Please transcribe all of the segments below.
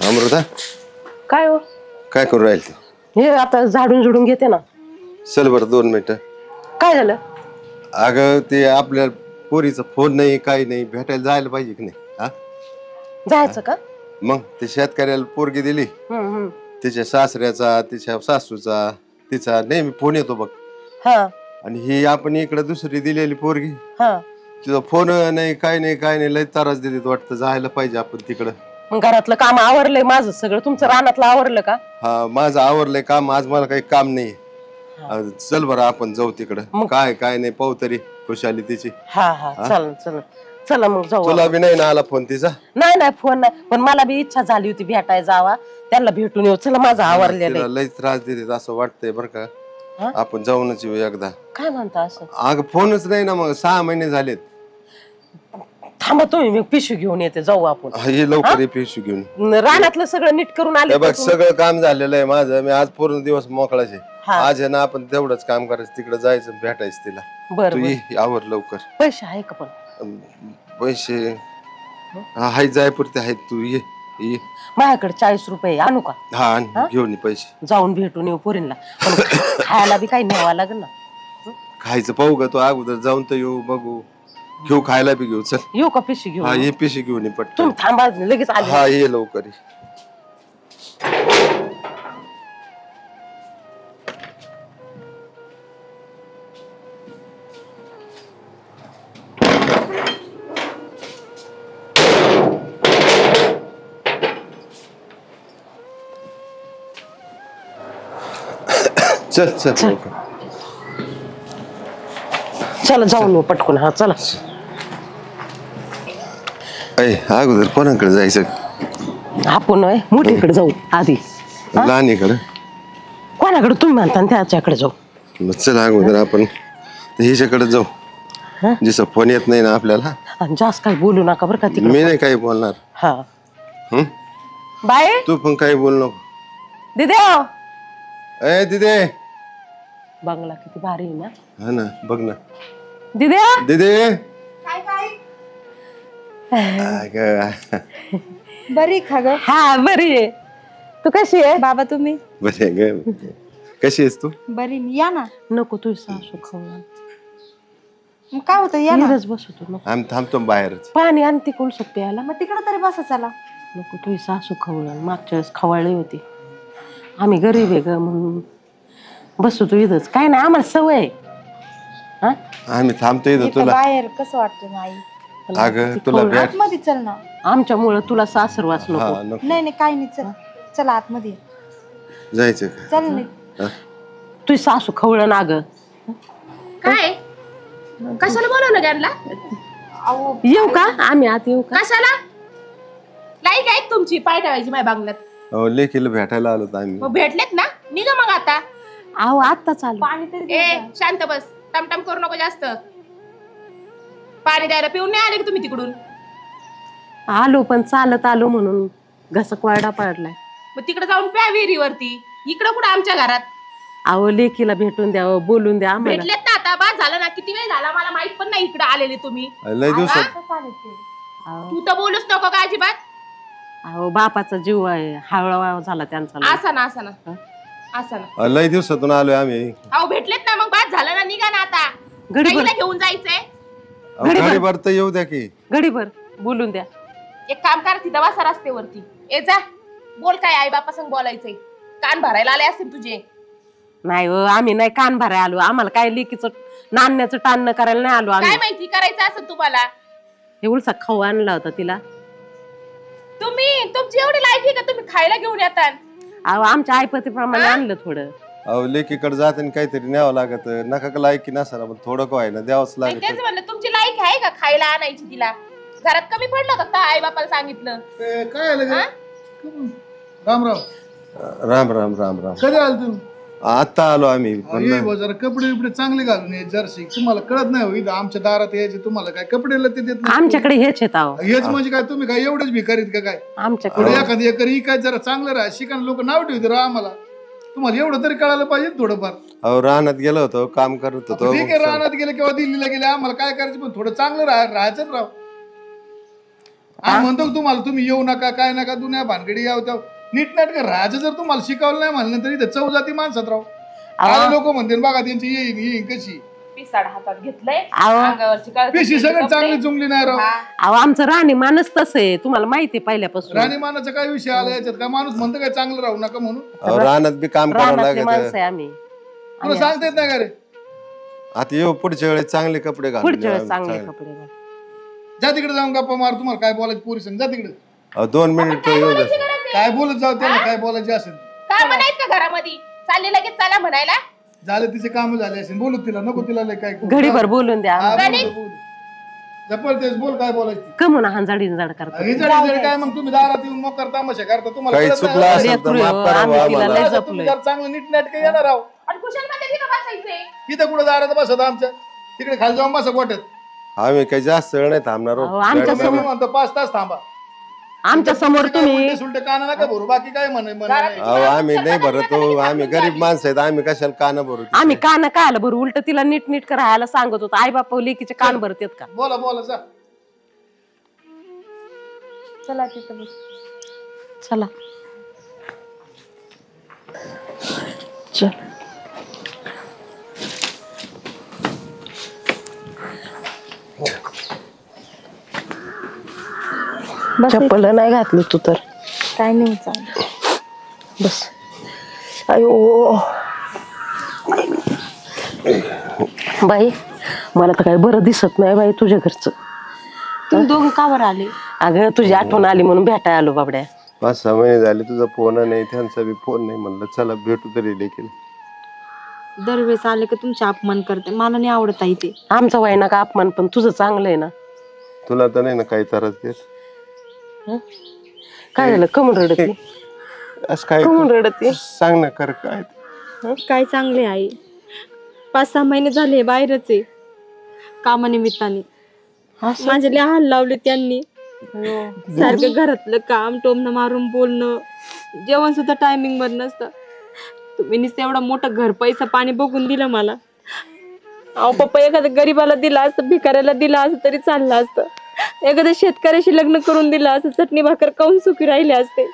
अमृता काय हो? काय करू राहील तू? हे आता झाडून झुडून घेते ना. चल बरं 2 मिनिटं. काय झालं? अगं ते आपल्या पोरीचा फोन नाही काही नाही भेटायला जायला पाहिजे की नाही हा? जायचं का? मग ते शेतकऱ्याला पोरगी दिली हम्म. तिच्या सासऱ्याचा तिच्या सासूचा तिचा नेहमी फोन येतो बघ. हा आणि ही आपण इकडे दुसरी दिलेली पोरगी हा. तिचा फोन नाही काय नाही लय त्रास देत वाटतं जायला पाहिजे आपण तिकडं. मग घरातलं काम आवरलंय माझं सगळं. तुमचं रानातलं आवरलं का? हा माझं आवरलंय काम आज मला काही काम नाही. चल बरं आपण जाऊ तिकडं काय नाही पाहू तरी खुशाली तिची. हा हा चल चल चला मग जाऊ. तुला बी नाही ना आला फोन तिचा? नाही फोन नाही पण मला बी इच्छा झाली होती भेटायला जावा त्यांना भेटून येऊ. चला माझं आवरलेलं. लय त्रास देते असं वाटतंय बरं का. आपण जाऊनच येऊ एकदा. काय म्हणता असं? अगं फोनच नाही ना मग 6 महिने झालेत. थांबा तुम्ही मी पिशवी घेऊन येते जाऊ आपण. हे लवकर पिशवी घेऊन. रानातलं सगळं नीट करून आले बघ सगळं काम झालेलं आहे माझं. मी आज पूर्ण दिवस मोकळाच आहे. आज आहे ना आपण तेवढंच काम करायचं तिकडे जायचं भेटायचं तिला. तू ये आवर लवकर. पैसे आहे का पण? पैसे हाय जायपुरते आहेत. तू ये माझ्याकडे 40 रुपये आणू का? हा घेऊन ये पैसे. जाऊन भेटून येऊ पोरींना. पण खायला बी काही न्यावं लागेल ना. खायचं पाहू का तू अगोदर जाऊन तर येऊ बघू. घेऊ खायला बी घेऊ. चल येऊ का पिशवी घेऊन? हा ये पिशवी घेऊन ये पटकन. तुम्ही थांबा लगेच आले. हा ये लवकर ये. चल चल चला जाऊन येऊ पटकन. हा चला. अगोदर कोणाकडे जायचं? आपण मोठीकडे जाऊ आधी. लहानीकडे कोणाकडे तुम्ही म्हणता त्याच्याकडे जाऊ. चल अगोदर आपण हिच्याकडे जाऊ जिचा फोन येत नाही ना आपल्याला. आणि जास्त काही बोलू नका बरं का तिकडे. मी नाही काही बोलणार. हा बाय. तू पण काही बोल नको. दिदे दिदे बंगला किती भारी आहे ना. हा ना बघ ना. दिदे दिदे बरी खा ग. हा बरी आहे. तू कशी आहे? बाबा तुम्ही? बरे ग. कशी आहेस तू? बरी मी. या ना. नको तू सासू खाऊ. मग काय होतं? या ना. बसतो नको. आम्ही थांबतो बाहेरच. पाणी आणि ती कोल प्यायला. मग तिकडे तरी बसा चला. नको तुझी सासू खवळ. मागच्या वेळेस खवळली होती. आम्ही गरीब आहे ग म्हणून बसू तू इथंच. काय नाही आम्हाला सवय आहे. आम्ही थांबतो इथं. तुला बाहेर कसं वाटतं ना आई? अगं तुला भेट आतमध्ये चल ना. आमच्यामुळं तुला सासरवास नको. नाही काही नाही. चल चला आतमध्ये जायचं का? चल नाही. तुझी सासू खवळ ना ग. काय कशाला बोलवलं त्यांना? येऊ का आम्ही आत येऊ का? कशाला लाईक आहे तुमची पाय ठेवायची माझ्या बांगल्यात. लेकीला भेटायला आलो आम्ही. मग भेटलेत ना निघा मग आता. अहो आता चालू. पाणी तरी ए शांत बस. टमटम करू नको जास्त. पाणी द्यायला पिऊन नाही आले की तुम्ही तिकडून? आलो पण चालत आलो म्हणून घसा कोरडा पडलाय. मग तिकडे जाऊन प्या विहिरीवरती. इकडं कुठं आमच्या घरात? अहो लेकीला भेटून द्यावं बोलून द्या आम्हाला. भेटलेत ना आता. बाद झालं ना. किती वेळ झाला मला माहित पण नाही इकडे आलेले तुम्ही. लय दिवसात. तू तर बोलूच नको का अजिबात. अहो बापाचा जीव आहे. हळूहळू झाला त्यांचा. असा ना असा ना असा ना. लय दिवसातून आलोय आम्ही. अहो भेटलेत ना मग बाद झालं ना. निघा ना आता. गाईला घेऊन जायचंय. गाडीवर तर येऊ द्या की. घडीभर बोलून द्या. एक काम करा तिथं बसा रस्त्यावरती. ए जा बोल काय आई बापा संग बोलायचंय. कान भरायला आले असतील तुझे. नाही आम्ही नाही कान भराय आलो. आम्हाला काय लेकीचं नाण्याचं टाणं करायला नाही आलो आम्ही. काय माहिती करायचं असेल तुम्हाला. हे उलसा खाऊ आणला होता तिला. तुमची एवढी लायकी का तुम्ही खायला घेऊन येतात? अहो आमच्या आईपतीप्रमाणे आणलं थोडं. अहो लेकीकडे जाताना काहीतरी न्यावं लागत. नका का लायकी नसा पण थोडं काय ना द्यावंच लागत. तेच म्हणलं तुमची लायकी आहे का खायला आणायची तिला? घरात कमी पडलं होतं आई बापाला सांगितलं? काय आलं ग? राम राम. राम राम राम राम. कधी आल तू? आता आलो आम्ही. जरा कपडे बिपडे चांगले घालून ये. जर्सी तुम्हाला कळत नाही होईल आमच्या दारात यायचे. तुम्हाला काय कपडे लते देत नाही? आमच्याकडे हेच येत आहो. हेच म्हणजे काय तुम्ही काय एवढेच भिकारीत का काय? आमच्याकडे एखादी एकर काय जरा चांगलं राहा. शिकण लोक नाव ठेवते राहा आम्हाला. तुम्हाला एवढं तरी कळायला पाहिजे थोडंफार. अहो रानात गेलो होतो काम करत होतो. ठीक आहे रानात गेले किंवा दिल्लीला गेले आम्हाला काय करायचं पण थोडं चांगलं राहायचं राव. आम्ही म्हणतो की तुम्हाला तुम्ही येऊ नका काय नका दुनिया भानगडी याव त्या नीटनाटक राहायचं जर तुम्हाला शिकवलं नाही म्हणलं तरी इथं चव जाती माणसात राव. लोक म्हणते बघा त्यांची येईन कशी पिसाड हातात घेतलंय अहो. अंगावरची काळजी पिशी सगळं चांगली चुंगली नाही राव. अहो आमचं राहणीमानच तसं आहे तुम्हाला माहिती आहे पहिल्यापासून. राणीमानाचा काय विषय आला याच्यात काय माणूस म्हणतो काय चांगलं राहू नका म्हणून अहो, रानात बी काम करावं रानातले माणसं लागत आहे आम्ही. तुला सांगता येत नाही का रे. आता येऊ पुढच्या वेळेस चांगले कपडे घालून पुढच्या वेळेस येऊ, चांगले चांगले. कपडे घाल. जा तिकडे जाऊन गप्पा मार तुम्हाला काय बोलायचं पोरी संग जा तिकडे. अहो, 2 मिनिट येऊ द्या. काय बोलत जाऊ त्याला काय बोलायचे असेल काय म्हणायचं का घरामध्ये चालले लगेच चला म्हणायला. झाले तिचे काम झाले असेल बोलू तिला नको तिला लय काय घडीभर बोलून द्या. हा, बोलू दे, बोलू दे. जपल तेच बोल काय बोलायचं कमून हांजाडी करतो. हिजड काय मग तुम्ही दारात येऊन मोकार तामाशा करता तुम्हाला काही कळत नाही. चुकलं असेल तर लेकरू, माफ करा आम्ही बुवा तिला आम्हाला. लय तुम्ही जपलोय. जरा चांगलं नीट नाटक येणार राव. आणि कुशलमध्ये तिथं बसायचंय. तिथं कुठं दारात बसत आमच्या तिकडे खाली जाऊन बसा गोट्यात. आम्ही काही जास्त वेळ नाही थांबणार अहो, हो. आमच्या गाडी- मी म्हणतो 5 तास थांबा. आमच्या समोर तुम्ही सुलटे काना नका भरू बाकी काय म्हणे अहो आम्ही नाही भरत हो आम्ही गरीब माणसं आहेत आम्ही कशाला कान भरू आम्ही कान काय आलं बरं उलट तिला नीट नीट राहायला सांगत होतो. आई बापा लेकीचे कान भरतेत का. बोला बोला जा. चला तिथं बस. चला चल. बस चप्पल नाही घातली तू तर. काय नाही चालेल. बस. अयो बाई मला तर काही बरं दिसत नाही बाई तुझ्या घरचं. तुम्ही दोघं का बरं आले. अगं तुझी आठवण आली म्हणून भेटायला आलो बाबड्या. 5-6 महिने झाले तुझा फोन नाही त्यांचा बी फोन नाही म्हणलं चला भेटू तरी देखील. दरवेळेस आले की तुमचे अपमान करते मला नाही आवडत आई ते. आमचा वाय ना का अपमान पण तुझं चांगलं आहे ना. तुला तर नाही ना काही त्रास देत. काय झालं कमून रडती. असं काय कमून रडती. सांग ना कर काय काय चांगले आई 5-6 महिने झाले बाहेरच आहे कामानिमित्ताने. माझे लय हाल लावले त्यांनी. सारखं घरातलं काम टोमणं मारून बोलणं जेवण सुद्धा टायमिंग वर नसतं. तुम्ही नुसतं एवढा मोठा घर पैसा पाणी बघून दिलं मला. अहो पप्पा एखाद्या गरीबाला दिला असतं भिकाऱ्याला दिला असतं तरी चाललं असतं. एखाद्या शेतकऱ्याशी लग्न करून दिलं असं चटणी भाकर खाऊन सुखी राहिले असते.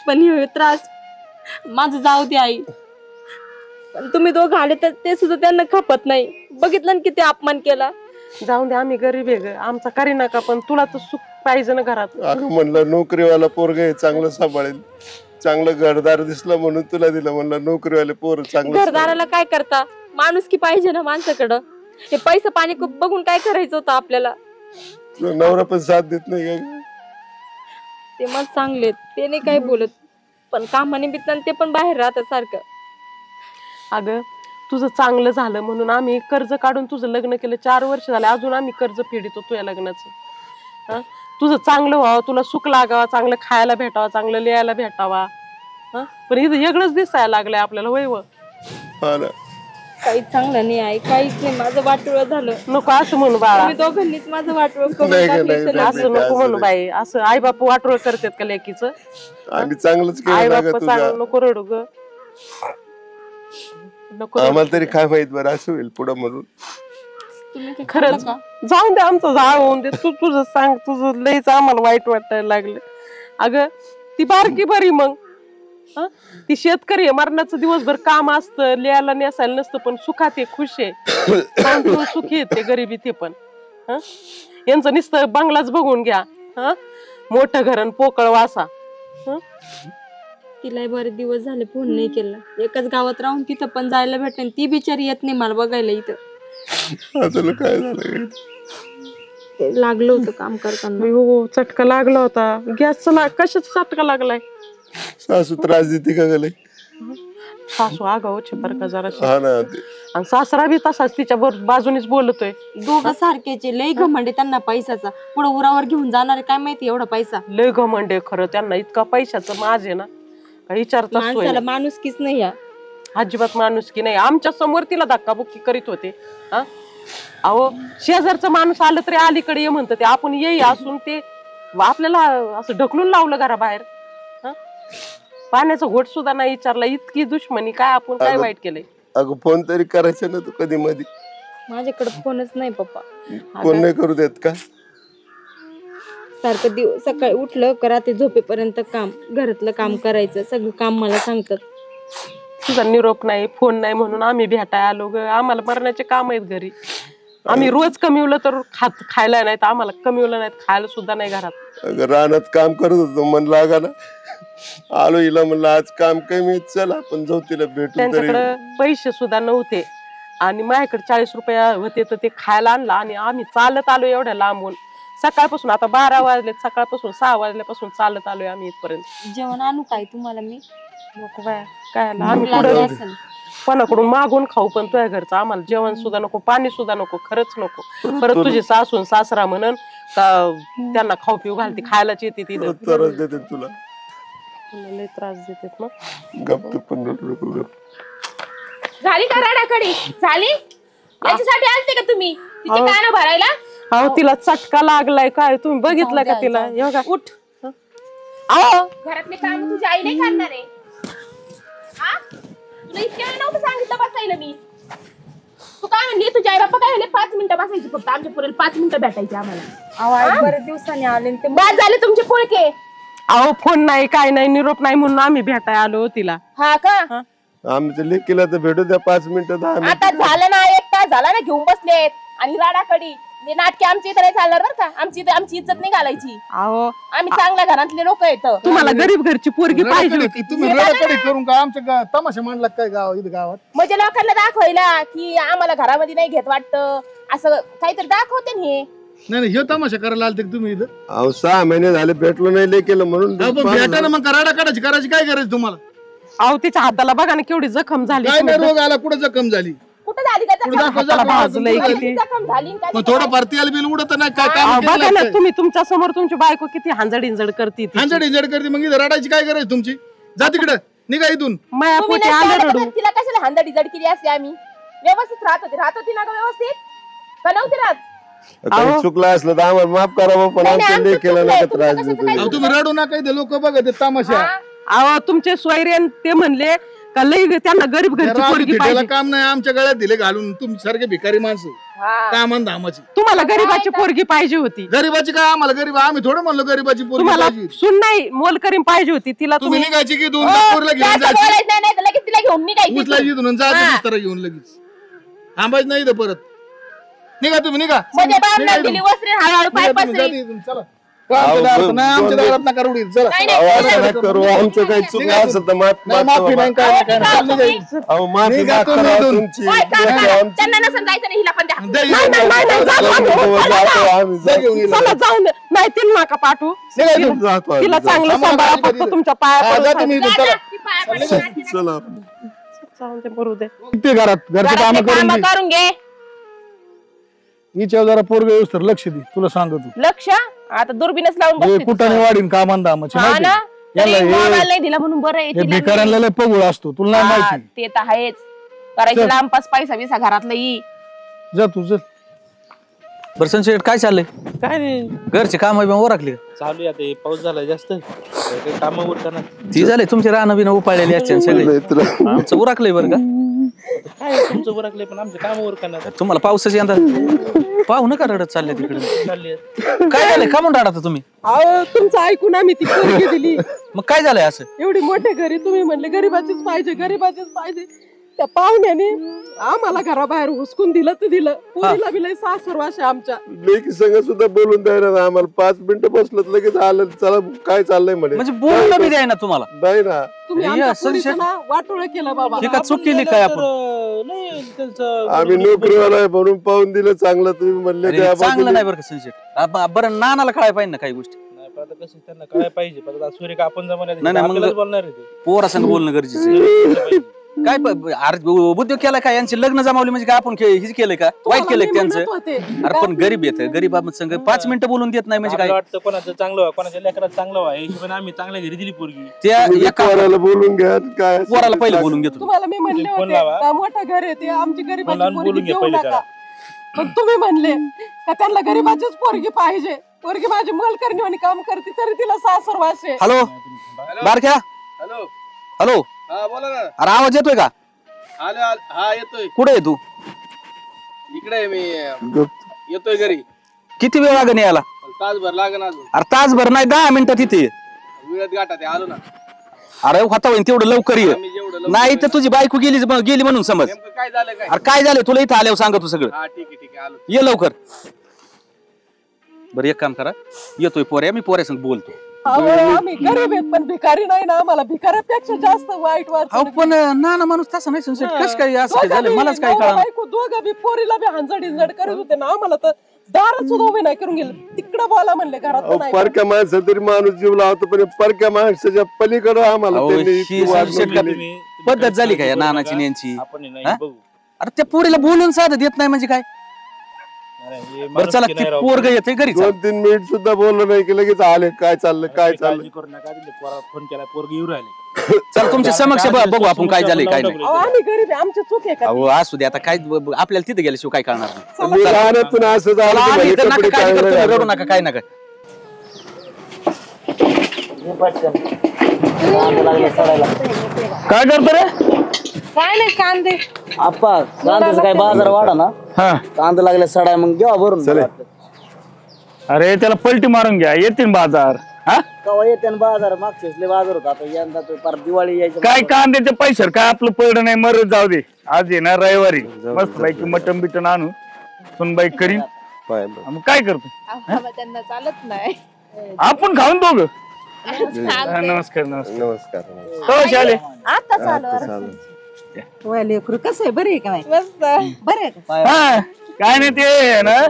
पण हे त्रास माझं जाऊ दे आई. पण तुम्ही दोघं आले तर ते सुद्धा त्यांना खपत नाही. बघितलं ना किती अपमान केला. जाऊन दे आम्ही गरीब आहे ग आमचा करी नका पण तुला तर सुख पाहिजे ना घरात. अगं म्हणलं नोकरीवाला पोरग आहे चांगलं सांभाळेल चांगलं घरदार दिसलं म्हणून तुला दिलं म्हणलं नोकरीवाले पोर चांगलं घरदाराला काय करता माणूस की पाहिजे ना माणसाकडं. हे पैसा पाणी बघून काय करायचं होतं आपल्याला. तुला नवरा पण साथ देत नाही का. ते मग चांगले ते नाही काय बोलत पण कामानिमित्ताने ते पण बाहेर राहतात सारखं. अगं तुझं चांगलं झालं म्हणून आम्ही कर्ज काढून तुझं लग्न केलं. 4 वर्ष झाले अजून आम्ही कर्ज फेडितो तुझ्या लग्नाचं. तुझं चांगलं व्हावं तुला सुख लागावा चांगलं खायला भेटावं चांगलं लिहायला भेटावा. पण इथं वेगळंच दिसायला लागलंय आपल्याला वैव. काहीच चांगलं नाही आहे काहीच नाही. माझं वाटोळं झालं. नको असं म्हणू बाळा. तुम्ही दोघांनीच माझं वाटोळं करून नाही, टाकलं नाही, त्याला. असं नको म्हणू बाई. असं आई बाप वाटोळ करतात का लेकीचं. आम्ही चांगलंच आई केलं बाप तुझा चांगलं नको रडू ग. नको आम्हाला तरी काय माहित बरं असं होईल पुढं म्हणून. तुम्ही काय खरंच खाल्लं का? जाऊन दे आमचं जाळ होऊन दे. तू तुझं सांग तुझं लयच आम्हाला वाईट वाटायला लागलं. अगं ती बारकी बरी मग ती शेतकरी आहे मरणाचं दिवसभर काम असतं लिहायला नेसायला नसतं पण सुखात आहे खुश आहे. सुखी आहेत ते गरिबी ते पण. यांचं नुसतं बंगलाच बघून घ्या. मोठं घर पोकळ वासा. तिला बरेच दिवस झाले फोन नाही केला. एकाच गावात राहून तिथं पण जायला भेटलं ती बिचारी येत नाही मला बघायला इथं. काय झालं ते लागलं होतं काम करताना. हो चटका लागला होता गॅसचा. कशाचा चटका लागलाय. सासू त्रास देते का गले. सासू आगावची बरं का जरा. हा ना आणि सासरा बी तसाच तिच्या बाजूनीच बोलतोय. दोघं सारखेचे लय घमंड आहे त्यांना पैशाचा. पुढे उरावर घेऊन जाणार काय माहिती एवढा पैसा. लय घमंड आहे खरं त्यांना. इतका पैशाचं माज आहे ना काही विचारता माणसाला माणुसकीच नाही या. अजिबात माणूस की नाही. आमच्या समोर तिला धक्काबुक्की करीत होते. अहो शेजारचा माणूस आलं तरी अलीकडे ये म्हणत ते. आपण येई असून ते आपल्याला असं ढकलून लावलं घराबाहेर. पाण्याचा घोट सुद्धा नाही विचारला. इतकी दुश्मनी काय आपण काय वाईट केलंय. अगं फोन तरी करायचं ना तू कधी मध्ये. माझ्याकडे फोनच नाही पप्पा. फोन नाही करू देत का. सारखं सकाळी उठलं का रात्री झोपेपर्यंत काम, घरातलं काम करायचं, सगळं काम मला सांगतात. तुझा निरोप नाही, फोन नाही म्हणून आम्ही भेटाय आलो ग. आम्हाला मरण्याचे काम आहेत घरी. आम्ही रोज कमीवलं तर खायला नाही, तर आम्हाला कमीवलं नाही खायला सुद्धा नाही घरात. रानात काम करत होतो, मन लागा ना, आलो हिला म्हणलं आज काम कमी, चल आपण जाऊ तिला भेटू. त्यांच्याकडे पैसे सुद्धा नव्हते आणि माझ्याकडे 40 रुपये होते, तर ते खायला आणला आणि आम्ही चालत आलो एवढ्या लांबून. सकाळपासून आता 12 वाजले, सकाळपासून 6 वाजल्यापासून चालत आलोय आम्ही इथपर्यंत. जेवण आणू काय तुम्हाला मी? नको बाया, काय आम्ही पुढे कोणाकडून मागून खाऊ, पण तुझ्या घरचं आम्हाला जेवण सुद्धा नको, पाणी सुद्धा नको, खरंच नको. परत तुझी सासून सासरा म्हणन का त्यांना खाऊ पिऊ घालते, खायलाच येते तिथं. त्रास देते तुला, लय त्रास देते ना. गप्प पण झाली का राडाकडी? झाली? याच्यासाठी आलते का तुम्ही तिचे कान भरायला? अहो तिला चटका लागलाय काय, तुम्ही बघितलं का तिला? उठ. अहो घरातले काम तुझी आई नाही करणार आहे. हा तुला इतक्या वेळ नव्हतं सांगितलं बसायला मी. तू काय म्हणली तुझ्या आई बाप्पा काय म्हणले 5 मिनिटं बसायची फक्त, आमच्या पुरेल 5 मिनिटं भेटायची आम्हाला. बरेच दिवसांनी आले ते बाद झाले तुमचे पुळके. अहो फोन नाही काय नाही, निरोप नाही म्हणून आम्ही भेटाय आलो तिला. हा का? आमच्या लेकीला तर भेटू द्या 5 मिनिटं 10 मिनिटं. आता झालं ना, 1 तास झाला ना घेऊन बसलेत. आणि राडाकडी नाटके आमची इथं नाही चालणार बरं का. आमची इज्जत नाही घालायची. अहो आम्ही चांगल्या घरातले लोक येत. तुम्हाला गरीब घरची पोरगी पाहिजे होती. तुम्ही रडाकडी करून का आमच्या तमाशा मांडला काय गावात? म्हणजे लोकांना दाखवायला की आम्हाला घरामध्ये नाही घेत वाटतं, असं काहीतरी दाखवते ना हे. नाही हे तमाशा करायला आलते तुम्ही इथं? अहो 6 महिने झाले भेटलो नाही लेकीला म्हणून. भेटा ना मग, रडाकडाची करायची काय करायचं तुम्हाला? अहो तिच्या हाताला बघा ना केवढी जखम झाली. काय नाही रोग आला, कुठं जखम झाली? कुठं झाली त्याचा भाजलंय किती. जखम झाली काय? मग थोडं परतीला बिल उडत नाही काय अहो, काम बघा ना तुम्ही, तुमच्या समोर तुमची बायको किती हांजड इंजड करते. हांजड इंजड करते, मग इथं रडायची काय करायची तुमची? जा तिकडं, निघा इथून. माया तुम्ही पोटी नाही आलं पाहिलं रडू. का तिला कशाला हांदडी जड केली असते? आम्ही व्यवस्थित राहत होती ना ग, व्यवस्थित का नव्हती राहत? काही चुकलं असलं तर आम्हाला माफ करावं, पण नाही, आमच्या आमचं लेकीला चुकलंय, नका तुमचं त्रास कशाचं देतो. काय अहो, तुम्ही रडू नका, इथे लोक बघत आहेत तमाशा. अहो तुमचे सोयरे ते म्हणले का लई त्यांना गरीब घरची पोरगी त्याला पाहिजे. काम नाही, आमच्या गळ्यात दिले घालून. तुमची सारखे भिकारी माणसं कामान धामाची. तुम्हाला गरीबाची पोरगी पाहिजे होती. गरीबाची काय आम्हाला गरीब? आम्ही थोडं म्हणलो गरीबाची पोरगी तुम्हाला पाहिजे. सुन नाही मोलकरीम पाहिजे होती तिला. तुम्ही तुम्ही निघायची की दोन हो, पोरला घेऊन जास्त जायची, बोलायचं नाही, नाही तर लगेच तिला घेऊन निघायची. उचलायची इथून जायचं घेऊन लगेच. थांबायचं नाही इथं परत. निघा तुम्ही, निघा. म्हणजे बामणाला दिली वस्त्रे हळूहळू पाय निघा तुम्ही, जा पसरी. इथून, चला. आमच्या दारात नाही, आमच्या दारात नका रडू, चला. नाही, अहो नाही, असं नका करू, आमचं काही चुकलं असेल तर माफ नाही, माफी नाही, काय नाही, काय नाही. चल, निघा इथून. अहो माफी निघा माफ तुम्ही करा इथून. तुमची. ओय, काम लेकी करा. आमची. त्यांना नसेल जायचं नाही, हिला पण द्या. द्या इथून. आम्ही जा घेऊन येईल. चला जाऊन नाही तिला नका पाठवू. निघा इथून. जातो तिला आम्ही. चांगलं आम्हाला सांभाळा, पाहिजे फक्त तिथे. तुमच्या हा, पाया जा तुम्ही इथून, चला. ती पाय पडली ना. चला. जाऊन ते बरू दे. ते घरात घरचे काम घरातले करून कामं दे. करून घे. हिच्यावर जरा पोरग व्यवस्थित लक्ष दे, तुला सांगतो. लक्ष आता दुर्बीनच लावून हे बसते कुठाने वाढीन कामान धामाची हा माहिती ना. आहे? तरी याला हे- मोबाईल नाही दिला म्हणून बरं आहे हे तिला. भिकाऱ्यांना लय पगुळ असतो, तुला नाही हा, माहिती. ते तर आहेच. करायचं लांबपास पैसा बिसा घरातलं येई. जा तू चल. बरसन शेठ काय चाललंय? काय नाही घरचे काम ओरखले चालू आहे आता हे पाऊस झाला जास्त काम उरकणार ती झाले तुमचे रानं बिनं उपाळलेली असते सगळे. आमचं उरकलंय बरं का? काय तुमचं उरकले पण आमचे काम उरकणार तुम्हाला पावसाची यंदा पाहू नका रडत चालले तिकडे. चालले काय झालंय का म्हणून रडता तुम्ही? अहो तुमचं ऐकून आम्ही ती पोरगी दिली. मग काय झालंय असं? एवढी मोठे घरी तुम्ही म्हणले गरीबाचीच पाहिजे, गरीबाचीच पाहिजे. त्या पाहुण्याने आम्हाला घराबाहेर हुसकून दिलं तर दिलं. पोरीला बी लय सासरवास आहे आमच्या. लेकी संग सुद्धा बोलून द्यायला आम्हाला. 5 मिनिटं बसलं लगेच आलं, चला काय चाललंय म्हणे. म्हणजे बोलणं बी द्याय ना तुम्हाला. नाही ना. तुम्ही हे आमच्या असं पोरीचं ना वाटोळं केलं बाबा. हे का चूक केली काय आपण? नाही त्यांचं आम्ही नोकरीवाला आहे म्हणून पाहून दिलं चांगलं, तुम्ही म्हणले अरे, त्या चांगलं नाही बरं का संशेठ. बरं नानाला कळायला पाहिजे ना काही गोष्टी. नाही पण आता कसं त्यांना काय पाहिजे पण आता सूर्य का आपण जमान्यात नाही, नाही, मग- आपल्यालाच बोलणार आहे ते. पोरासंग बोलणं गरजेचं आहे. काय उद्योग केला काय? यांची लग्न जमावली म्हणजे काय आपण हिच केलंय का? वाईट केलंय का त्यांचं? अरे पण गरीब येत गरीब संघ 5 मिनिटं बोलून देत नाही म्हणजे काय? आपल्याला वाटतं कोणाचं चांगलं व्हा, कोणाच्या लेकरात चांगलं व्हा, हिशोबाने आम्ही चांगल्या घरी दिली पोरगी. त्या तुम्ही एका पोराला बोलून घ्या काय असेल पोराला ते पहिलं सांगा. बोलून घेतो. तुम्हाला मी म्हणले फोन होते लावा. का मोठं घर आहे ते आमची फोन गरीबाची लावून पोरगी बोलून घे देऊ पहिले नका. त्याला. पण तुम्ही म्हणले का त्यांना गरीबाचीच पोरगी पाहिजे. पोरगी माझी मोलकरणी आणि काम करते तरी तिला सासरवास आहे. हॅलो बारक्या. हॅलो, हॅलो हा बोला ना. अरे आवाज येतोय का? हा येतोय. कुठे आहे तू? इकडे मी गप. येतोय घरी. किती वेळ लागेल यायला? तासभर लागेल अजून. अरे तासभर नाही 10 मिनिटात इथे. वेळेत गाठात आलो ना. अरे होता होईन तेवढं लवकर ये. नाही तर तुझी बायको गेली म्हणून समज. नेमकं काय झालं काय? अरे काय झालं तुला इथं आल्यावर सांगतो सगळं. हा ठीक आहे आलो. ये लवकर. बरं एक काम करा, येतोय पोऱ्या, मी पोऱ्यासंग बोलतो. आम्ही गरीब आहेत पण भिकारी नाही ना, आम्हाला भिकाऱ्यापेक्षा जास्त वाईट वाटतं. अहो पण नाना माणूस तसा नाही संशय. कसं काय असं झालं मलाच काय कळलं. दोघं बी पोरीला बी हंजड हिंजड करत होते ना, आम्हाला तर दारात सुद्धा उभे नाही करून गेले. तिकडं बोला म्हणले घरात नाही. परक्या माणसा तरी माणूस जीव लावतो पण परक्या माणसाच्या पलीकडे आम्हाला त्यांनी इतकी वागणूक दिली. पद्धत झाली का या नानाची आणि यांची? आपण नाही बघू. अरे त्या पोरीला बोलून साधं देत नाही म्हणजे काय? बरं चला ती पोरग येते घरी. 2-3 मिनिट सुद्धा बोललो नाही की लगेच आले. काय चाललं काय चाललं करू नका. फोन केला पोरगी येऊ राहिले. चल तुमच्या समक्ष बघू आपण काय झालंय काय नाही. आम्ही गरीब आहे, आमची चूक आहे का? अहो असू दे आता काय आपल्याला तिथे गेल्याशिवाय काय करणार नाही. मी लहानातून असं झालं की आम्ही माझे इथं नका कपडे काळजी करतो, काढले. रडू नका काय नका. काय करतो रे? काय नाही कांदे. आप्पा कांद्याचा काय बाजार वाढा ना. हा कांदा लागले सडाय मग घेवा भरून. अरे त्याला पलटी मारून घ्या, येतील बाजार. हा कवा येते ना बाजार. मागचे बाजार होता आता यंदा तो पर दिवाळी यायचं. काय कांद्याच्या पैशावर काय आपलं पडलं नाही, मरत जाऊ दे. आज आहे ना रविवारी मस्त पैकी मटन बिटन आणू, सुनबाई करीन. पाय बरं. मग काय करतो त्यांना चालत नाही. आपण खाऊन दोघं. नमस्कार नमस्कार. नमस्कार हो शाले. आता चालू चालेल. लेकरू कसं आहे, बरे आहे का? मस्त. बरे आहे. हा काय नाही ते आहे ना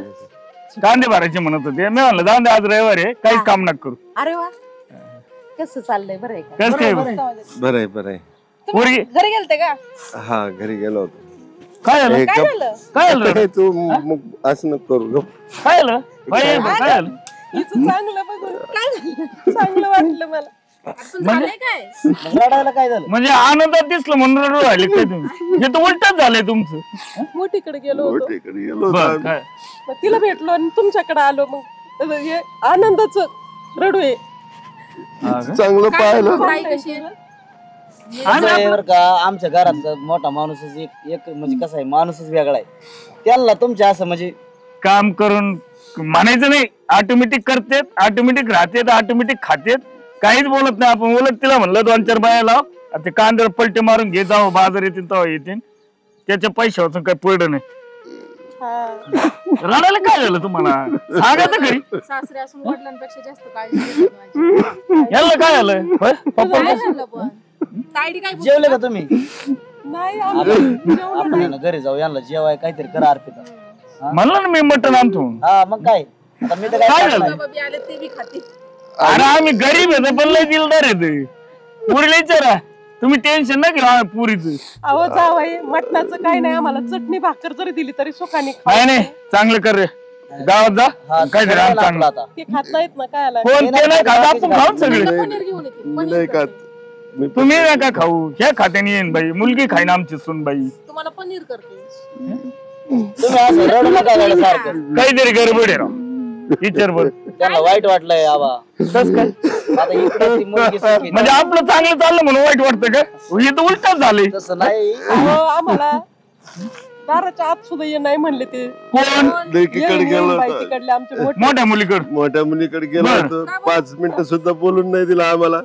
कांदे भरायचे म्हणत होते. मी म्हणलं जाऊन दे आज रविवारी आहे, काहीच काम नका करू. अरे वा, कसं चाललंय? बरं आहे का? कसं काय बरं आहे बरं आहे. पोरगी घरी गेलते का? हा घरी गेलो होतो. काय झालं? हे काय कप- झालं? काय झालं? काय तू मग असं नको करू गं. काय झालं? बाई, काय झालं? हिचं चांगलं बघून काय झालं? चांगलं वाटलं मला. झालंय काय? मग रडायला काय झालं? म्हणजे आनंदात दिसलं म्हणून रडू राहिले काय तुम्ही? हे तर उलटच झालंय तुमचं. मोठीकडे गेलो होतो, तिकडे गेलो होतो बरं आम्ही. काय मग तिला भेटलो आणि तुमच्याकडे आलो. मग हे आनंदाच रडू आहे. चांगलं पाहिलं. ताई कशी आहे? असं आहे बरं का, आमच्या घरातला मोठा माणूसच एक म्हणजे कसा आहे, माणूसच वेगळा आहे. त्याला तुमच्या असं म्हणजे काम करून म्हणायचं नाही, ऑटोमॅटिक करतेत, ऑटोमॅटिक राहतेत, ऑटोमॅटिक खातेत. काहीच बोलत नाही आपण. बोलत तिला म्हणलं 2-4 बाया लाव, ते कांद्यावर पलटे मारून घे, जाऊ बाजार येतील तेव्हा येतील. त्याच्या पैशावर काही पडलं नाही. रडायला काय झालं तुम्हाला? सांगायचं घरी. सासरे असून वडिलांपेक्षा जास्त काळजी घेतात माझी. याला काय झालं? होय? पप्पा काय झालं पण? ताईडी काय बोलली? जेवले का तुम्ही? नाही आपण आहे ना घरी जाऊ, यांना जेवाय काहीतरी करा अर्पिता. म्हणलं ना मी मटण आणतो. हा मग काय आता मी तर काय काय झालं? बाबी आले ते बी खाते. अरे आम्ही गरीब आहे पण लय दिलदार आहे. पुरीला विचारा, तुम्ही टेन्शन ना घ्या पुरीचं. अहो जावई, मटणाचं काय नाही, आम्हाला चटणी भाकर जरी दिली तरी सुखाने नाही नाही चांगलं कर रे. गावात जा काय तरी आण चांगलं. आता ते खात नाहीत ना. काय आला कोण ते नाही खात, आपण खाऊन सगळे. पनीर घेऊन येते. मी नाही खात. मी तुम्ही नका खाऊ, ह्या खात्याने येईन बाई. मुलगी खाईन आमची सून बाई. तुम्हाला पनीर करते. तुम्ही असं रडू नका सारखं. काहीतरी गडबड आहे राव. विचार बर त्यांना वाईट वाटलंय आबा. कस काय? आता इकडे ती मुलगी सुखी. म्हणजे आपलं चांगलं चाललं म्हणून वाईट वाटतं का? हे तर उलटच झाले. तसं नाही. अहो, आम्हाला दाराच्या आत सुद्धा ये नाही म्हणले ते. कोण? लेकीकडे गेलो बाई होतो. तिकडले आमचे मोठे मोठ्या मुलीकड. मोठ्या मुलीकडे गेलो होतो. 5 मिनिटं सुद्धा बोलून नाही दिला आम्हाला.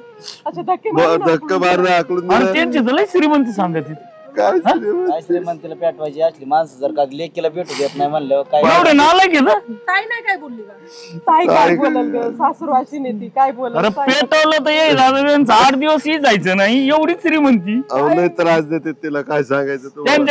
असे धक्के मारून धक्का मारून हाकलून आणि दिला. त्यांची तर लय श्रीमंती सांगत काय काय श्रीमंतीला पेटवायची असली माणसं जर का लेकीला भेटू देत नाही म्हणल्यावर काय. एवढे नालायक आहे ना. ताई नाही काय बोलली का? ताई काय बोलल ग, सासूरवाशी नेती काय बोलल. अरे पेटवलं तर येईल, त्यांचं 8 दिवसही जायचं नाही. एवढी श्रीमंती. अहो लय त्रास देते तिला. काय सांगायचं तुम्हाला.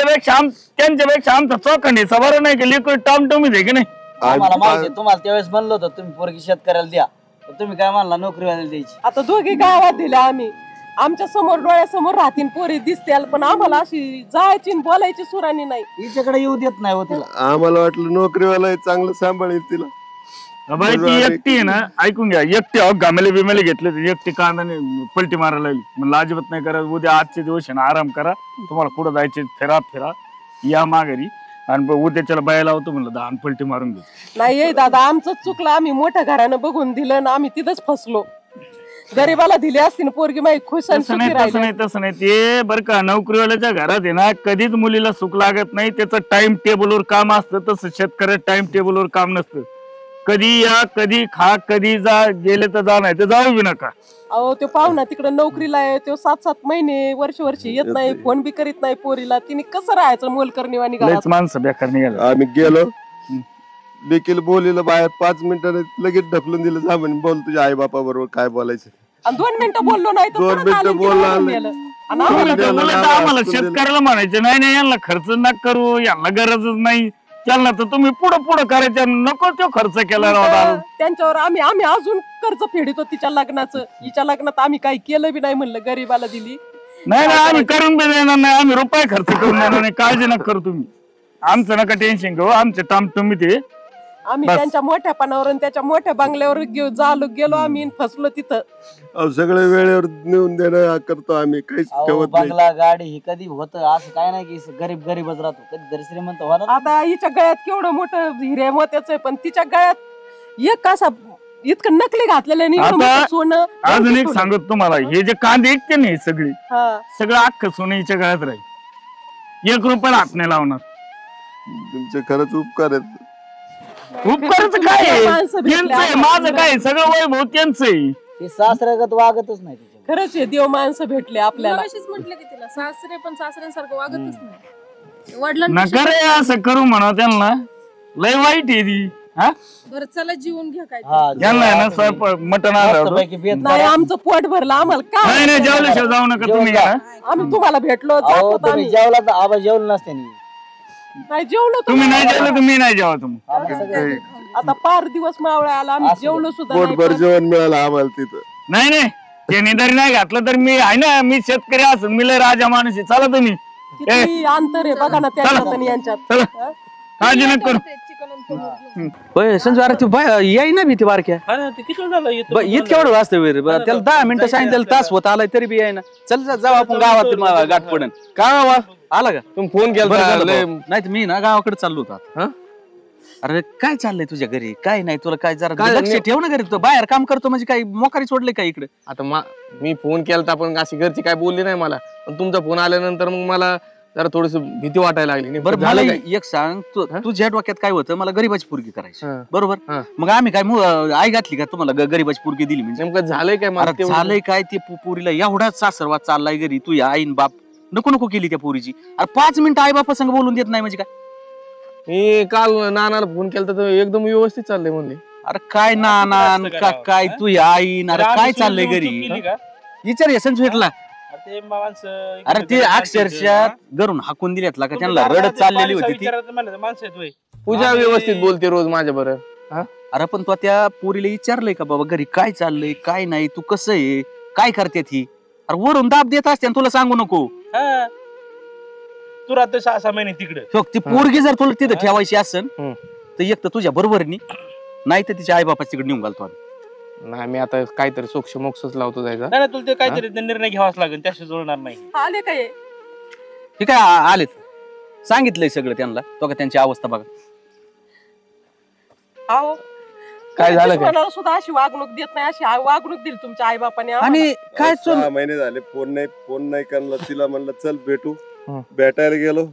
त्यांच्यापेक्षा आमचा चौखंडीचा बरं नाही का? लिक्विड टॉमटमीच आहे की नाही? आम्हाला माहिती आहे, तुम्हाला त्यावेळेस म्हणलं होतं तुम्ही पोरगी शेतकऱ्याला द्या, पण तुम्ही काय म्हणला नोकरीवाल्याला द्यायची. आता दोघे गावात दिल्या आम्ही. आमच्या समोर डोळ्यासमोर राहतील पोरी दिसतील, पण आम्हाला अशी जायची आणि बोलायची सुरानी नाही. हिच्याकडे येऊ देत नाही हो तिला. आम्हाला वाटलं नोकरीवाला आहे, चांगलं सांभाळेल तिला. बाई ती एकटी आहे ना, ऐकून घ्या. एकटी गामेले बिमेले घेतले, एकटी कांदाने पलटी मारायला लागली. म्हणलं अजिबात नाही करा, उद्या आजचे दिवस आहे ना आराम करा. तुम्हाला कुठं जायचे फिरा या माघारी. आणि उद्याच्याला बाया लावतो म्हणलं 10 पलटी मारून घेऊ. नाही दादा, आमचं चुकलं. आम्ही मोठ्या घरानं बघून दिलं ना, आम्ही तिथंच फसलो. गरीबाला दिली असती ना पोरगी माहिती खुश आणि तसं नाही सुखी तसं राहिली. नाही तसं नाही. ते बरं का, नोकरीवाल्याच्या घरात आहे ना कधीच मुलीला सुख लागत नाही. त्याचं टाइम टेबलवर काम असतं, तसं शेतकऱ्यात टाइम टेबलवर काम नसतं. कधी या कधी खा कधी जा, गेले तर जा, नाही तर जाऊ बी नका. अहो तो पाहुणा तिकडे नोकरीला आहे, तो 7-7 महिने वर्ष येत नाही, फोन बी करीत नाही पोरीला. तिने कसं राहायचं मोलकरणीवाणी घरात? लयच माणसं बेकार निघाले. आम्ही गेलो देखील बोलीला बाहेर 5 मिनिटांनी लगेच ढकलून दिलं. जा म्हणे बोल तुझ्या आई बापा बरोबर काय बोलायचं. आणि 2 मिनिटं बोललो नाही तर 2 परत आले मिनिटं आणि बोलला तिला आले. नेलं. आणि तुम्ही आम्हाला तर उलट आम्हाला शेतकऱ्याला म्हणायचे नाही यांना खर्च नका करू, यांना गरजच नाही. त्यांना तर तुम्ही पुढं करायचं, नको तो खर्च केला नव्हता. त्यांच्यावर आम्ही अजून कर्ज फेडितो तिच्या लग्नाचं. हिच्या लग्नात आम्ही काही केलं बी नाही, म्हणलं गरीबाला दिली. नाही आम्ही करून बी देणार नाही, आम्ही रुपये खर्च करून देणार नाही. काळजी नका करू तुम्ही, आमचं नका टेन्शन घेऊ. आमचे टाम तुम्ही ते आम्ही त्यांच्या मोठ्या पानावर आणि त्याच्या मोठ्या बंगल्यावर गेलो आम्ही आणि फसलो तिथं. सगळे वेळेवर नेऊन देणं करतो आम्ही, काहीच ठेवत नाही. बंगला गाडी ही कधी होत असं काय नाही की गरीबच राहतो, कधीतरी श्रीमंत होणार. आता हिच्या गळ्यात केवढं मोठं हिरे मोत्याचं आहे, पण तिच्या गळ्यात एक असा इतकं नकली घातलेलं आता सोनं. अजून एक सांगतो तुम्हाला, हे जे कांदे ऐकते ना, हे सगळं अख्खं सोनं हिच्या गळ्यात राहील. 1 रुपया हात नाही लावणार. तुमचे खरंच उपकार आहेत. उपकाराचं काय आहे? त्यांचं आहे, माझं काय, सगळं वैभव त्यांचं आहे. ते सासऱ्यागत वागतच नाही तिच्या. खरंच आहे, देव माणसं भेटले आपल्याला. म्हटलं की तिला सासरे पण सासऱ्यांसारखं वागतच नाही. वडिलांना नका रे असं करू म्हणा त्यांना, लय वाईट आहे ती. हा बरं चला जीवन घ्या काय. यांना आहे ना स्वयंपाक मटण आणलं. नाही आमचं पोट भरलं, आम्हाला काय नाही जेवल्याशिवाय जाऊ नका तुम्ही. आम्ही तुम्हाला भेटलो जेवला तर आबा जेवलं नसते. नाही जेवलो तुम्ही नाही जेवलं तर मी नाही जेवा तुम्ही. आता 5 दिवस मावळा आला, आम्ही जेवलो सुद्धा पोटभर जेवण मिळालं आम्हाला तिथं. नाही त्यांनी जरी नाही घातलं तर मी आहे ना, मी शेतकरी असून मी लय राजा माणूस आहे. चला तुम्ही, किती अंतर आहे बघा ना त्यांच्यात आणि यांच्यात. काळजी नका करू. संजू अरे तू याय ना भीती बारक्या इतक्या वेळ वाजता वेळ त्याला 10 मिनिटं सांगितलं, तास होत आलाय तरी बी याय ना. चल जाऊ आपण गावात गाठ पडन. काय आला का तुम्ही फोन केला? नाही तर मी ना गावाकडे चाललो होतो. अरे काय चाललंय तुझ्या घरी? काय नाही तुला काय जरा लक्ष ठेव ना घरी. तू बाहेर काम करतो म्हणजे काय मोकारी सोडले का इकडे? आता मी फोन केला पण अशी घरची काय बोलली नाही मला, पण तुमचा फोन आल्यानंतर मग मला जरा थोडीस भीती वाटायला लागली. बरं मला एक सांग, तुझ्या डोक्यात काय होतं? मला गरीबाची पोरगी करायची, बरोबर? मग आम्ही काय आई घातली का तुम्हाला गरीबाची पोरगी दिली? म्हणजे नेमकं झालंय काय? झालंय काय ते पोरीला एवढाच सासरवाद चाललाय घरी. तू या आईन बाप नको केली त्या पोरीची. अरे 5 मिनिटं आई बापा संग बोलून देत नाही म्हणजे काय? मी काल नानाला फोन केला तर एकदम व्यवस्थित चाललंय म्हणले. अरे काय नाना काय तू या आईन? अरे काय चाललंय घरी? विचार यशंच भेटला. अरे ते अक्षरशः घरून हाकून दिल्यातला का त्यांना रडत चाललेली होती ती. पूजा व्यवस्थित बोलते रोज माझ्या बरोबर. अरे पण तू त्या पोरीला विचारलंय का बाबा घरी काय चाललंय काय नाही, तू कसं आहे काय करते ती? अरे वरून दाब देत असते तुला सांगू नको. तू राहतो 6 महिने तिकडे. ती पोरगी जर तुला तिथं ठेवायची असेल तर एक तर तुझ्या बरोबरनी, नाही तर तिच्या आई बापा तिकडे नेऊन घालतो आम्ही. नाही मी आता काहीतरी सोक्ष मोक्षच लावतो जायचा. नाही तुला ते काहीतरी निर्णय घ्यावाच लागेल, त्याशी जुळणार नाही. आले काय ठीक आहे आलेत, सांगितलंय सगळं त्यांना. तो का त्यांची अवस्था बघा. काय झालं काय? सुद्धा अशी वागणूक देत नाही, अशी वागणूक दिली तुमच्या आई बापाने. आणि काय 6 महिने झाले फोन नाही करला. तिला म्हणलं चल भेटू, भेटायला गेलो,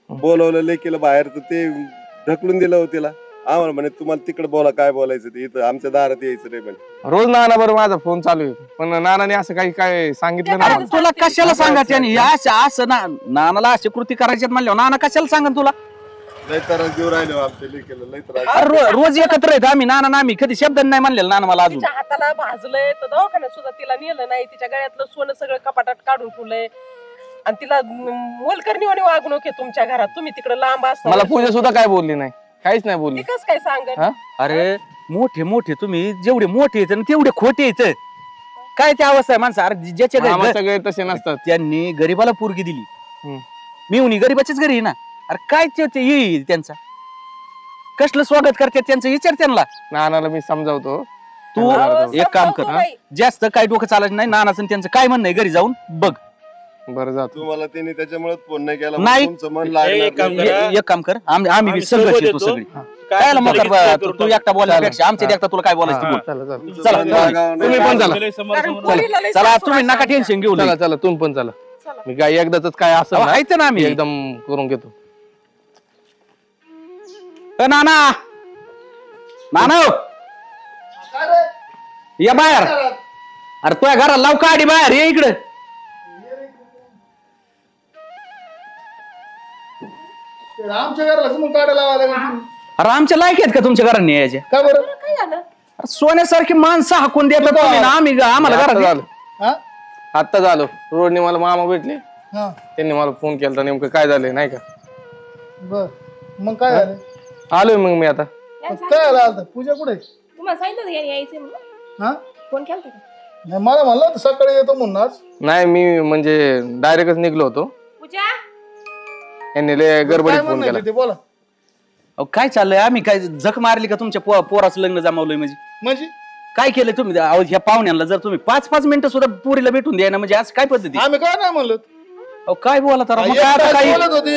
बोलवलं लेकीला बाहेर तर ते ढकलून दिलं होतं तिला. आम्हाला म्हणे तुम्हाला तिकडे बोला काय बोलायचं ते, इथं आमच्या दारात यायचं नाही म्हणे. रोज नाना बरोबर माझा फोन चालू आहे, पण नानाने असं काही काय सांगितलं नाही. तुला कशाला सांगा त्याने असं नानाला अशी कृती करायची म्हणल्यावर नाना कशाला सांगा तुला? लय त्रास देऊ राहिले आमच्या लेकीला, लय त्रास. रोज एकत्र येत आम्ही नाना आम्ही कधी शब्द नाही म्हणलेला नाना मला अजून. तिच्या हाताला भाजलंय तर दवाखान्यात सुद्धा तिला नेलं नाही. तिच्या गळ्यातलं सोनं सगळं कपाटात काढून ठेवलंय आणि तिला मोलकरणीवाणी वागणूक आहे तुमच्या घरात. तुम्ही तिकडे लांब असता. मला पूजा सुद्धा काय बोलली नाही, काहीच नाही बोलली. कस काय सांग? अरे मोठे तुम्ही जेवढे मोठे येत तेवढे खोटे येत. काय त्या अवस्था आहे माणसं? अरे ज्याच्या घरी सगळे तसे नसतात. त्यांनी गरीबाला पोरगी दिली, मी गरीबाचीच घरी ना. अरे काय ते येईल त्यांचा कसलं स्वागत करतात त्यांचं विचार त्यांना. नानाला मी समजावतो. तू एक काम कर, जास्त काय डोकं चालायचं नाही. नानाचं त्यांचं काय म्हणणं आहे घरी जाऊन बघ. बरं जातो. तुम्हाला त्यांनी त्याच्यामुळे फोन नाही केला. नाही. तुमचं मन लागलं. एक काम कर, आम्ही सगळं येतो सगळी. काय मग तू एकटा बोलायपेक्षा आमच्या एकटा तुला काय बोलायचं चला. तुम्ही पण चला. चला तुम्ही नका टेन्शन घेऊ. चला तुम्ही पण चला. मी काय एकदाच काय असं ना आम्ही एकदम करून घेतो. नाना या बाहेर. अरे तुझ्या घराला लाव काढी बाहेर, ये इकडे. आमच्या घराला मग काढायला लावायला लागेल. अरे आमच्या लायक आहेत का तुमच्या घरांनी यायचे? का बरं? काय झालं? अरे सोन्यासारखी माणसं हाकून देतात तुम्ही ना, आम्ही आम्हाला आता घरात झालं हा? आता झालं. रोडने मला मामा भेटले, हा त्यांनी मला फोन केला नेमकं काय झालंय नाही का. बर मग काय झालं? आलोय मग मी आता. काय झालं आता? पूजा कुठे आहे? तुम्हाला सांगितलं होतं याने यायचंय म्हणून. हा फोन केला होता का? नाही, मला म्हणलं होतं सकाळी येतो म्हणून आज. नाही मी म्हणजे डायरेक्टच निघलो होतो. पूजा यांनी लय गडबडीत काय फोन म्हणणं केला. आहे ते बोला. अहो काय चाललंय? आम्ही काय झक मारली का तुमच्या पोराचं लग्न जमावलंय? म्हणजे म्हणजे काय केलंय तुम्ही? अहो ह्या पाहुण्यांना जर तुम्ही 5-5 मिनिटं सुद्धा पुरीला भेटून द्या ना, म्हणजे आज काय पद्धती? आम्ही काय नाही म्हणलो. अहो काय बोला तर एक तास बोलत होते,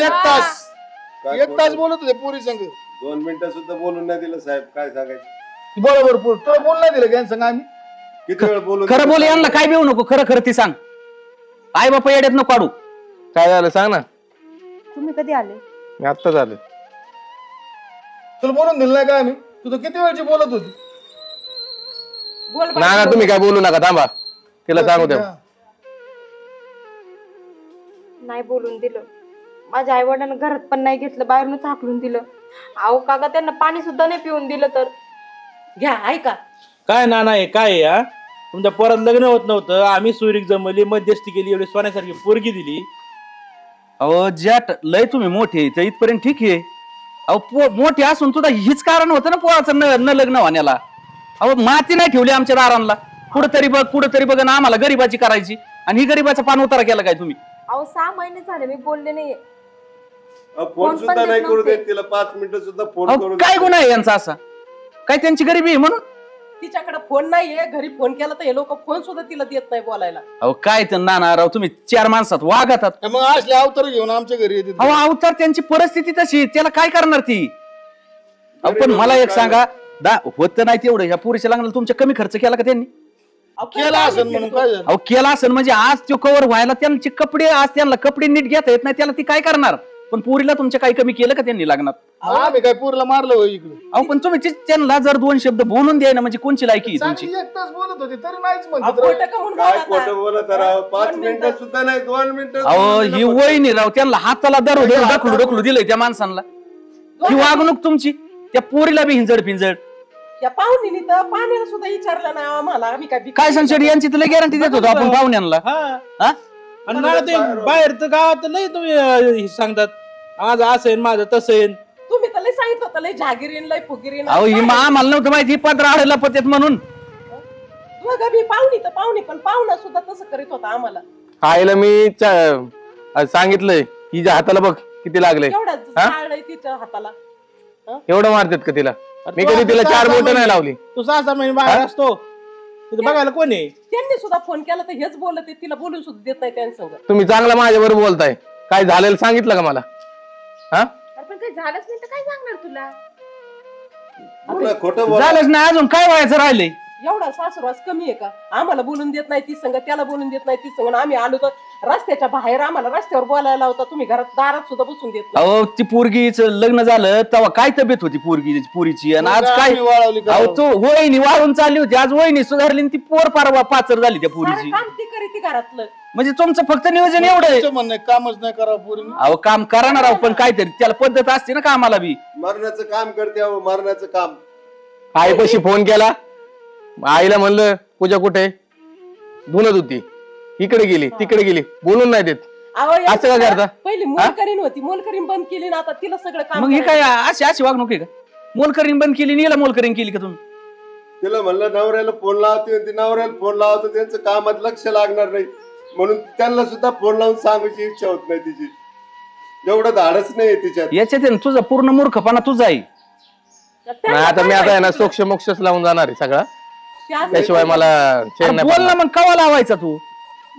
एक तास बोलत होते पोरी संग. 2 मिनिटं सुद्धा बोलून नाही दिलं साहेब. काय सांगायचं? बरोबर तुला बोल नाही दिलं काय सांग आम्ही. किती वेळ बोलून खरं बोल, यांना काय बेऊ नको. खरं खरं ती सांग. आई बापा येड्यात नको काढू. काय झालं सांग ना. तुम्ही कधी आले? मी आत्ता झालं. तुला बोलून दिलं नाही का आम्ही? तू तर किती वेळची बोलत होती. बोल ना ना तुम्ही काय बोलू नका, थांबा तिला सांगू द्या. नाही बोलून दिलं. माझ्या आई वडिलांना घरात पण नाही घेतलं, बाहेरूनच हाकलून दिलं. अहो काका त्यांना पाणी सुद्धा नाही पिऊन दिलं. तर घ्या ऐका. काय ना नाही काय आहे, हा? तुमच्या पोरात लग्न होत नव्हतं, आम्ही सुरीक जमवली, मध्यस्थी केली, एवढी सोन्यासारखी पोरगी दिली. अहो ज्यात लय तुम्ही मोठे तर इथपर्यंत ठीक आहे. अहो मोठे असून सुद्धा हीच कारण होतं ना पोराचं न लग्न होण्याला. अहो माती नाही ठेवली आमच्या दारांना. कुठंतरी बघ ना, आम्हाला गरीबाची करायची आणि ही गरीबाचा पान उतारा केला काय तुम्ही? अहो 6 महिने झाले मी बोलले नाही. फोन सुद्धा नाही करू देत तिला. 5 मिनिटं सुद्धा फोन अहो करू काय गुन्हा आहे यांचा असा? काय त्यांची गरिबी आहे म्हणून? तिच्याकडे फोन नाहीये, घरी फोन केला तर हे लोक फोन सुद्धा तिला देत नाही बोलायला. अहो काय तर नाना राव, तुम्ही 4 माणसात वागतात. मग असले अवतार घेऊन आमच्या घरी येते. अहो अवतार त्यांची परिस्थिती तशी, त्याला काय करणार ती? अहो पण मला एक सांगा, होत नाही तेवढं ह्या पुरीच्या लग्नाला तुमच्या कमी खर्च केला का त्यांनी? केला असेल म्हणून काय झालं? अहो केला असेल म्हणजे आज तो कव्हर व्हायला त्यांचे कपडे, आज त्यांना कपडे नीट घेता येत नाही, त्याला ती काय करणार? पण पुरीला तुमच्या काही कमी केलं का त्यांनी लग्नात? आम्ही काय पोरीला मारलं होय इकडे? अहो पण तुम्ही त्यांना जर 2 शब्द बोलून द्याय ना, म्हणजे कोणची लायकी आहे तुमची? चांगली 1 तास बोलत होती तरी नाहीच म्हणत. खोटं का म्हणून काय बोलता? खोटं बोलत राव? 5 मिनिटं सुद्धा नाही, 2 मिनिटं. अहो ही वहिनी राव, त्यांना हाताला ढकलू दिलंय त्या माणसांना. ही वागणूक तुमची त्या पोरीला बी हिंजड फिंजड. या पाहुणीने तर पाण्याला सुद्धा विचारलं नाही आम्हाला. आम्ही काय सांगशील? यांची तर गॅरंटी देत होतो आपण पाहुण्यांना. हा आणि मला ते बाहेर तर गावात लय तुम्ही हे सांगतात, आज असं येईन माझं तसं येईन. तुम्ही तर लय सांगितलं होतं लय जहागिरीन लय फुगिरीन. अहो ही आम्हाला नव्हतं माहिती, पत्र आडला पत्यात म्हणून. बी पाहुणी तर पाहुणी, पण पाहुणा सुद्धा तसं करीत होता आम्हाला. आईला मी सांगितलंय, हिच्या हाताला बघ किती लागले. एवढं झाडलंय तिच्या हाताला. एवढं मारतात का तिला? मी कधी तिला 4 बोटं नाही लावली. तू 6 महिने बाहेर असतो, तिथं बघायला कोण आहे? त्यांनी सुद्धा फोन केला तर हेच बोलत आहे, तिला बोलून सुद्धा देत नाही त्यांच्यासोबत. तुम्ही चांगला माझ्यावर बोलताय, काय झालेलं सांगितलं का मला? हा अरे पण काही झालंच नाही तर काय सांगणार तुला? पुन्हा खोटं बोला. झालंच नाही, अजून काय व्हायचं राहिलंय? एवढा सासुरवास कमी आहे का? आम्हाला बोलून देत नाही ती संग, त्याला बोलून देत नाही ती संग. आम्ही आलो तर रस्त्याच्या बाहेर आम्हाला रस्त्यावर बोलायला होता, तुम्ही घरात दारात सुद्धा बसून देत नाही. अहो ती पोरगीच लग्न झालं तेव्हा काय तब्येत होती पुरीची, आणि आज काय? आम्ही वाळवली का? अहो तो वहिनी वाळून चालली होती, आज वहिनी सुधारली आणि ती पोर पारवा पाचर झाली त्या सारं पुरीची. काम ती करीती घरातलं. म्हणजे तुमचं फक्त नियोजन एवढं आहे? तुमचं म्हणणं आहे, कामच नाही करावं पोरीने. अहो काम करा ना राव, पण काहीतरी त्याला पद्धत असते ना कामाला बी. मरणाचं काम करते अहो, मरणाचं काम. आईपाशी फोन केला, आईला म्हणलं पूजा कुठे? धुनत होती, इकडे गेली तिकडे गेली, बोलून नाही देत. अहो, असं का करता? पहिली मोलकरीण होती, मोलकरीण बंद केली ना, आता तिला सगळं काम मग ही काय करायचं. अशी वागणूक आहे का? मोलकरीन बंद केली, नीला मोलकरीन केली का तुम्ही? तिला म्हणलं नवऱ्याला फोन लावते, ती नवऱ्याला फोन लावतो, त्यांचं कामात लक्ष लागणार नाही म्हणून त्यांना सुद्धा फोन लावून सांगायची इच्छा होत नाही तिची. एवढं धाडच नाही तिच्यात. याच्यात आहे ना तुझा पूर्ण मूर्खपणा तुझा आहे. नाही आता मी आता आहे ना सोक्ष मोक्षच लावून जाणार आहे सगळा, त्याशिवाय मला चैन नाही बोल ना मग, कवा लावायचा तू?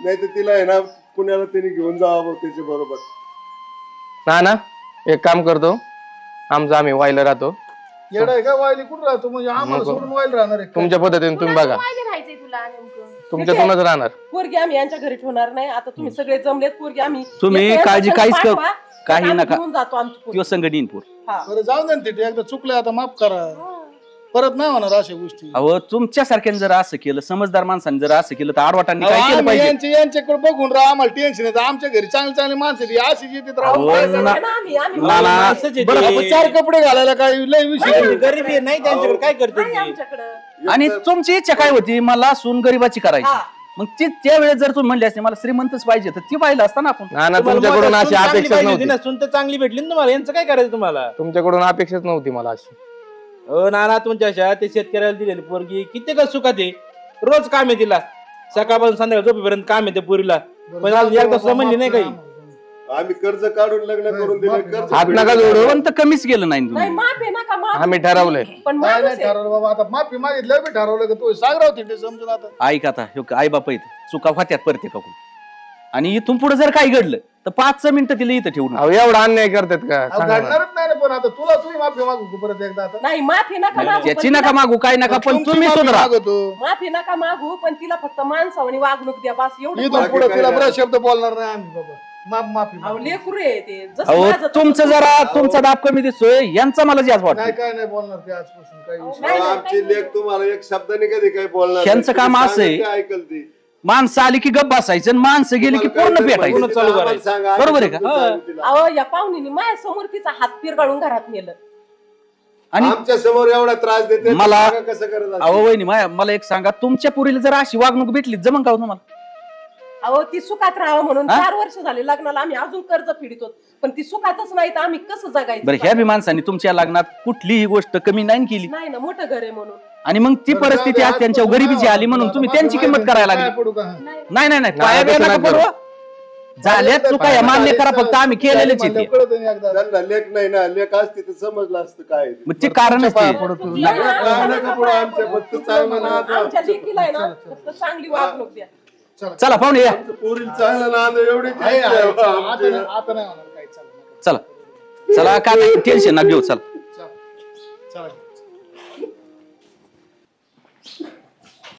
नाही तर तिला आहे ना पुण्याला त्यांनी घेऊन जावं त्याच्या बरोबर. ना एक काम करतो, आमचं आम्ही वायला राहतो. येडा आहे का? वायली कुठं राहतो म्हणजे आम्हाला नको. सोडून वायला राहणार आहे का? तुमच्या पद्धतीने तुम्ही बघा, पाहिजे राहायचंय तुला नेमकं. तुमच्यातूनच राहणार. पोरगी आम्ही यांच्या घरी ठेवणार नाही. आता तुम्ही सगळे जमलेत, पोरगी आम्ही तुम्ही एका काळजी एका काहीच पाठवा, काही आम्ही नका. घेऊन जातो आमची पोरगी. किंवा संगडीन पोर. हा. बरं जाऊ दे ना तिथे, एकदा चुकलं आता माफ करा. परत नाही होणार अशा गोष्टी. अहो तुमच्या सारख्याने जर असं केलं, समजदार माणसाने जर असं केलं तर आडवाटांनी काय केलं पाहिजे? यांच्याकडे बघून राहा, आम्हाला टेन्शन येतं. आमच्या घरी चांगली चांगली माणसं आहेत, अशी येतात राहू. बरं, 4 कपडे घालायला काय लय विषय. गरीबी नाही त्यांच्याकडे, काय करते? आणि तुमची इच्छा काय होती? मला सून गरीबाची करायची. मग त्यावेळेस जर तुम्ही म्हणले असते मला श्रीमंतच पाहिजे तर ती पाहिलं असतं ना आपण. तुमच्याकडून अशी अपेक्षा नव्हती. सून तर चांगली भेटली ना तुम्हाला, यांचं काय करायचं तुम्हाला? तुमच्याकडून अपेक्षाच नव्हती मला अशी. नाना तुमच्या ते शेतकऱ्याला दिलेली पोरगी किती का सुखात आहे. रोज काम आहे तिला, सकाळपासून संध्याकाळ झोपेपर्यंत काम आहे त्या पोरीला, पण आज एकदा समजली नाही काही. आम्ही कर्ज काढून लग्न करून दिलं. कर्ज हात नका जोडू. पण तर कमीच केलं नाही तुम्ही. माफी नका मागू. आम्ही ठरवलंय. पण काय माणूस नाही आहे. ठरवलं बाबा, आता माफी मागितलं मी ठरवलं का तू सांग राव तिथे समजून. आता ऐक आता आई बापा इथं चुका होत्यात प्रत्येकाकडून, आणि इथून पुढे जर काही घडलं तर 5 मिनिटं तिला इथं ठेवून. अहो एवढा अन्याय करतात का? सांगा ना. घडणारच नाही ना, पण आता तुला तुम्ही माफी मागू परत एकदा. आता नाही माफी नका मागू. त्याची पण नका मागू, काय नका, पण तुमची तुम्ही माफी सुधरा. मागतो. माफी नका मागू, पण तिला फक्त माणसावानी वागणूक द्या बस एवढं. इथून पुढे तिला बरं शब्द बोलणार नाही आम्ही बाबा. माफी अहो, लेकरू आहे ते. जसं अहो माझं तसं तुमचं जरा तुमचा दाब कमी दिसतोय, यांचा मला जास्त वाटतं. काय काय नाही बोलणार ते आजपासून. काही विषय नाही, नाही, आमची लेख तुम्हाला एक शब्दाने कधी काय बोलणार यांचं नाही. काम तुम्ही असं आहे. सांगा ते ऐकल ती. माणसं आली की गप बसायचं, माणसं गेली की पूर्ण पेटायचं. चालू करायचं. सांगा, बरोबर आहे का? आम्ही सांगू तिला. अहो या पाहुणीने माझ्या समोर तिचा हात पिरगाळून घरात नेलं. आणि आमच्या समोर एवढा त्रास देते, मला- सांगा कसं करत असेल. अहो वहिनी मला एक सांगा, तुमच्या पुरीला जर अशी वागणूक भेटली जमन का हो तुम्हाला? अहो ती सुखात राहावं म्हणून हा? 4 वर्ष झाले लग्नाला, आम्ही अजून कर्ज फेडितो, पण ती सुखातच नाही तर आम्ही कसं बरं जगायचं? ह्या बी माणसांनी तुमच्या लग्नात कुठलीही गोष्ट कमी नाही केली, नाही ना, मोठं घर आहे म्हणून. आणि मग ती परिस्थिती आज त्यांच्या गरिबीची आली म्हणून तुम्ही त्यांची किंमत करायला लागली. पडू का? नाही नाही नाही, पाया बिया नका पडू. झाल्यात चुका या मान्य करा, फक्त आम्ही केलेलेच येते. कळत नाही एकदा. त्यांना लेख नाही ना, लेख असते तर समजलं असतं काय आहे ते. मग ते कारणच ते. काय नका पुढं आमच्या फक्त चांगलं नाद आमच्या लेकीला आहे ना फक्त चांगली वागणूक द्या. चला पाहुणे या. पुरील चांगलं नाद एवढी आहे, आहे. आता नाही होणार काही. चला चला चला, काय टेन्शन ना घेऊ. चला चला.